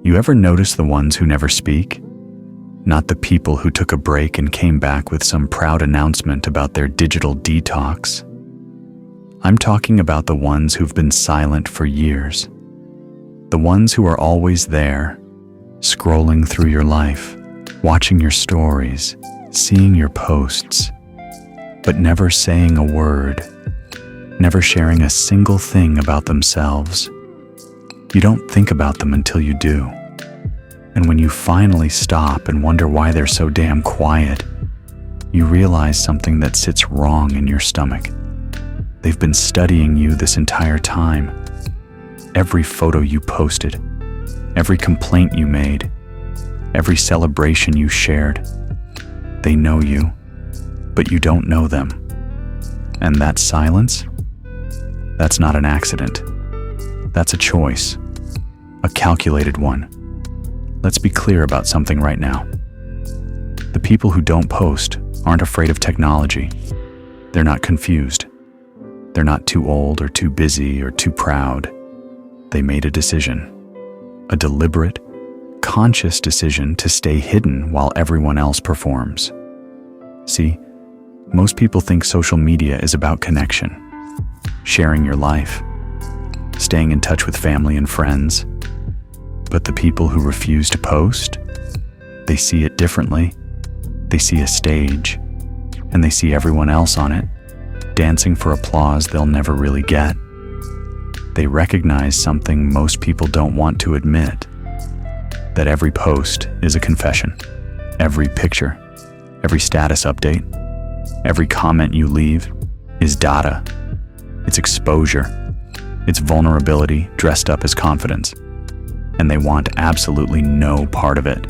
You ever notice the ones who never speak? Not the people who took a break and came back with some proud announcement about their digital detox. I'm talking about the ones who've been silent for years. The ones who are always there, scrolling through your life, watching your stories, seeing your posts, but never saying a word, never sharing a single thing about themselves. You don't think about them until you do. And when you finally stop and wonder why they're so damn quiet, you realize something that sits wrong in your stomach. They've been studying you this entire time. Every photo you posted, every complaint you made, every celebration you shared. They know you, but you don't know them. And that silence? That's not an accident. That's a choice, a calculated one. Let's be clear about something right now. The people who don't post aren't afraid of technology. They're not confused. They're not too old or too busy or too proud. They made a decision, a deliberate, conscious decision to stay hidden while everyone else performs. See, most people think social media is about connection, sharing your life, staying in touch with family and friends. But the people who refuse to post, they see it differently. They see a stage, and they see everyone else on it, dancing for applause they'll never really get. They recognize something most people don't want to admit, that every post is a confession. Every picture, every status update, every comment you leave is data. It's exposure. It's vulnerability dressed up as confidence. And they want absolutely no part of it.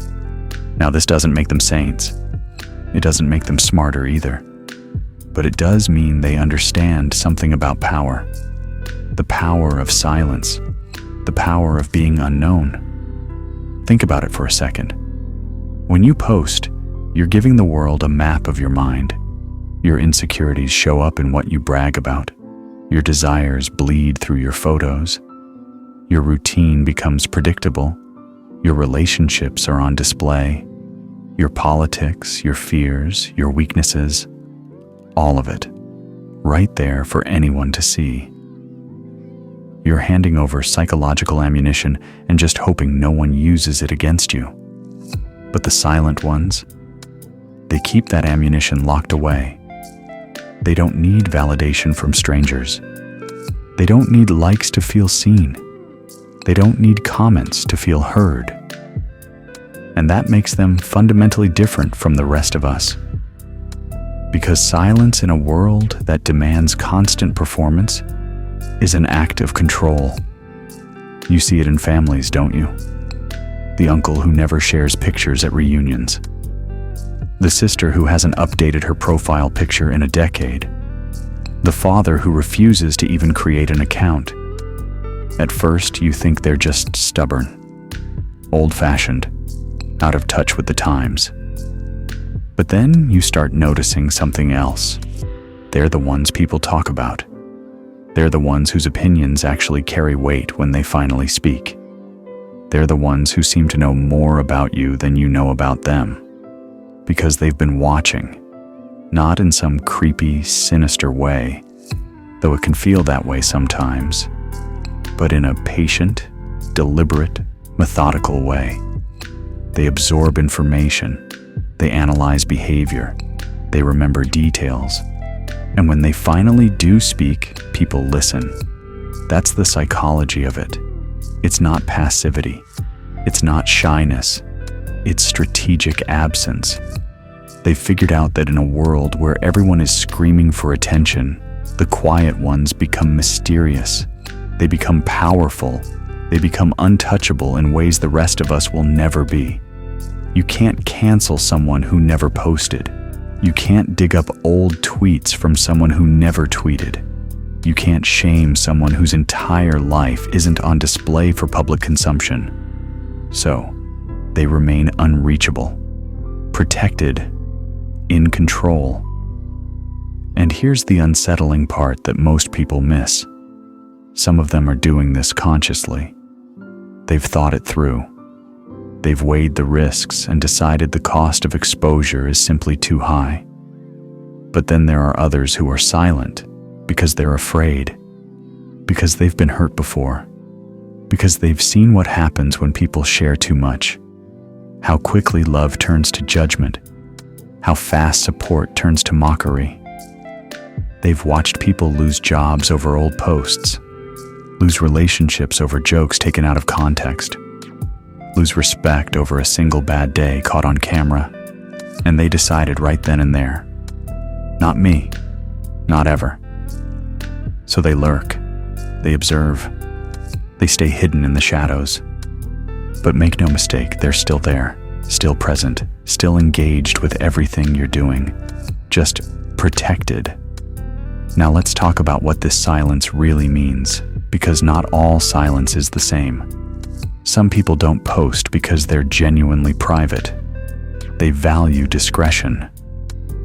Now, this doesn't make them saints. It doesn't make them smarter either. But it does mean they understand something about power. The power of silence. The power of being unknown. Think about it for a second. When you post, you're giving the world a map of your mind. Your insecurities show up in what you brag about. Your desires bleed through your photos. Your routine becomes predictable. Your relationships are on display. Your politics, your fears, your weaknesses, all of it, right there for anyone to see. You're handing over psychological ammunition and just hoping no one uses it against you. But the silent ones, they keep that ammunition locked away. They don't need validation from strangers. They don't need likes to feel seen. They don't need comments to feel heard. And that makes them fundamentally different from the rest of us. Because silence in a world that demands constant performance is an act of control. You see it in families, don't you? The uncle who never shares pictures at reunions. The sister who hasn't updated her profile picture in a decade. The father who refuses to even create an account. At first, you think they're just stubborn, old-fashioned, out of touch with the times. But then you start noticing something else. They're the ones people talk about. They're the ones whose opinions actually carry weight when they finally speak. They're the ones who seem to know more about you than you know about them. Because they've been watching, not in some creepy, sinister way, though it can feel that way sometimes, but in a patient, deliberate, methodical way. They absorb information, they analyze behavior, they remember details, and when they finally do speak, people listen. That's the psychology of it. It's not passivity, it's not shyness, it's strategic absence. They've figured out that in a world where everyone is screaming for attention, the quiet ones become mysterious. They become powerful. They become untouchable in ways the rest of us will never be. You can't cancel someone who never posted. You can't dig up old tweets from someone who never tweeted. You can't shame someone whose entire life isn't on display for public consumption. So, they remain unreachable, protected, in control. And here's the unsettling part that most people miss. Some of them are doing this consciously. They've thought it through. They've weighed the risks and decided the cost of exposure is simply too high. But then there are others who are silent because they're afraid, because they've been hurt before, because they've seen what happens when people share too much, how quickly love turns to judgment, how fast support turns to mockery. They've watched people lose jobs over old posts, lose relationships over jokes taken out of context, lose respect over a single bad day caught on camera, and they decided right then and there, not me, not ever. So they lurk, they observe, they stay hidden in the shadows. But make no mistake, they're still there, still present, still engaged with everything you're doing, just protected. Now let's talk about what this silence really means, because not all silence is the same. Some people don't post because they're genuinely private. They value discretion.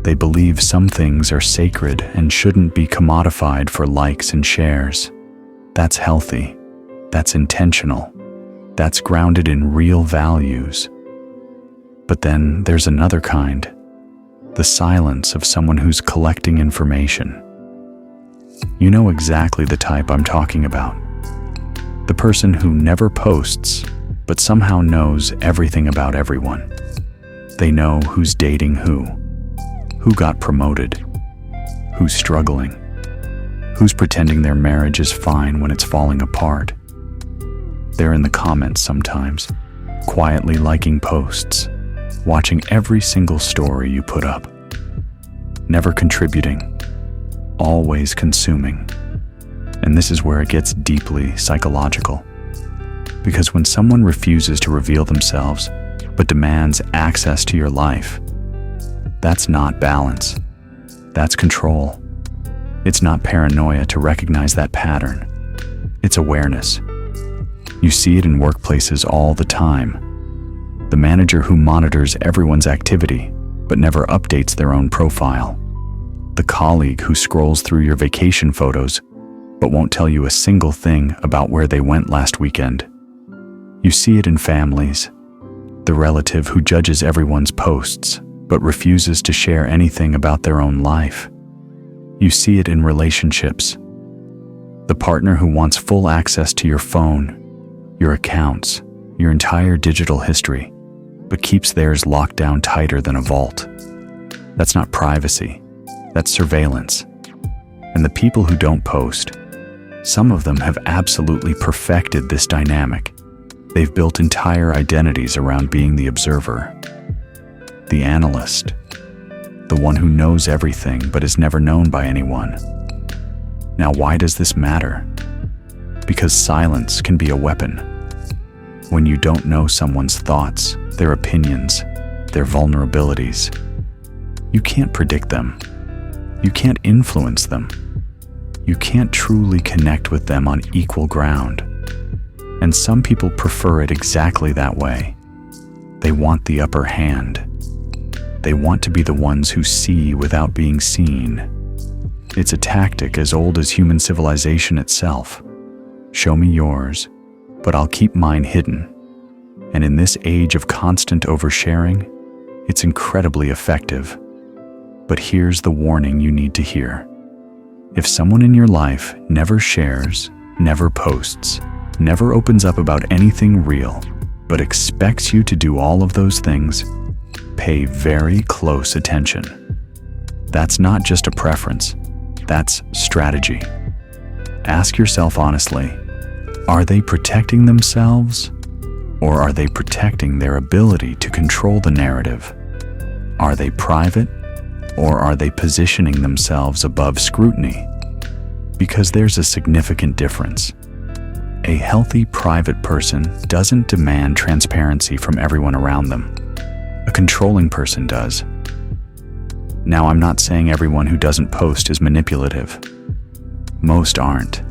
They believe some things are sacred and shouldn't be commodified for likes and shares. That's healthy. That's intentional. That's grounded in real values. But then there's another kind, the silence of someone who's collecting information. You know exactly the type I'm talking about. The person who never posts, but somehow knows everything about everyone. They know who's dating who got promoted, who's struggling, who's pretending their marriage is fine when it's falling apart. They're in the comments sometimes, quietly liking posts, watching every single story you put up. Never contributing, always consuming. And this is where it gets deeply psychological. Because when someone refuses to reveal themselves, but demands access to your life, that's not balance. That's control. It's not paranoia to recognize that pattern. It's awareness. You see it in workplaces all the time. The manager who monitors everyone's activity, but never updates their own profile. The colleague who scrolls through your vacation photos, but won't tell you a single thing about where they went last weekend. You see it in families. The relative who judges everyone's posts, but refuses to share anything about their own life. You see it in relationships. The partner who wants full access to your phone, your accounts, your entire digital history, but keeps theirs locked down tighter than a vault. That's not privacy. That's surveillance. And the people who don't post, some of them have absolutely perfected this dynamic. They've built entire identities around being the observer, the analyst, the one who knows everything but is never known by anyone. Now, why does this matter? Because silence can be a weapon. When you don't know someone's thoughts, their opinions, their vulnerabilities, you can't predict them. You can't influence them. You can't truly connect with them on equal ground. And some people prefer it exactly that way. They want the upper hand. They want to be the ones who see without being seen. It's a tactic as old as human civilization itself. Show me yours, but I'll keep mine hidden. And in this age of constant oversharing, it's incredibly effective. But here's the warning you need to hear. If someone in your life never shares, never posts, never opens up about anything real, but expects you to do all of those things, pay very close attention. That's not just a preference, that's strategy. Ask yourself honestly, are they protecting themselves, or are they protecting their ability to control the narrative? Are they private, or are they positioning themselves above scrutiny? Because there's a significant difference. A healthy private person doesn't demand transparency from everyone around them. A controlling person does. Now, I'm not saying everyone who doesn't post is manipulative. Most aren't.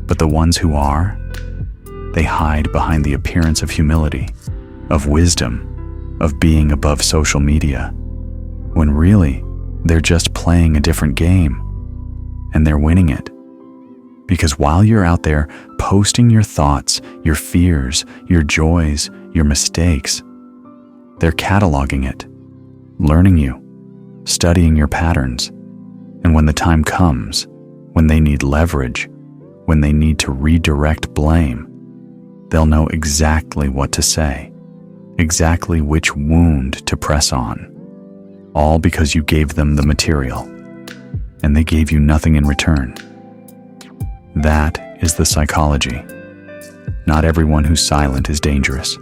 But the ones who are, they hide behind the appearance of humility, of wisdom, of being above social media, when really, they're just playing a different game, and they're winning it. Because while you're out there posting your thoughts, your fears, your joys, your mistakes. They're cataloging it, learning you, studying your patterns. And when the time comes, when they need leverage, when they need to redirect blame, they'll know exactly what to say, exactly which wound to press on, all because you gave them the material, and they gave you nothing in return. That is the psychology. Not everyone who's silent is dangerous,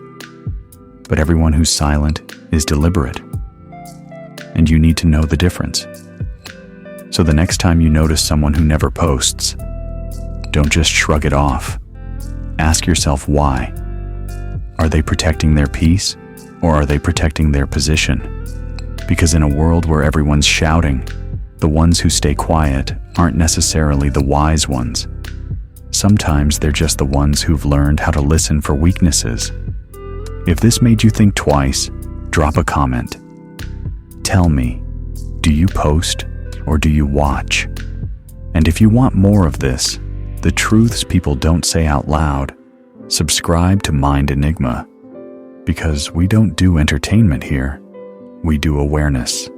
but everyone who's silent is deliberate. And you need to know the difference. So the next time you notice someone who never posts, don't just shrug it off. Ask yourself why. Are they protecting their peace, or are they protecting their position? Because in a world where everyone's shouting, the ones who stay quiet aren't necessarily the wise ones. Sometimes they're just the ones who've learned how to listen for weaknesses. If this made you think twice, drop a comment. Tell me, do you post or do you watch? And if you want more of this, the truths people don't say out loud, subscribe to Mind Enigma, because we don't do entertainment here, we do awareness.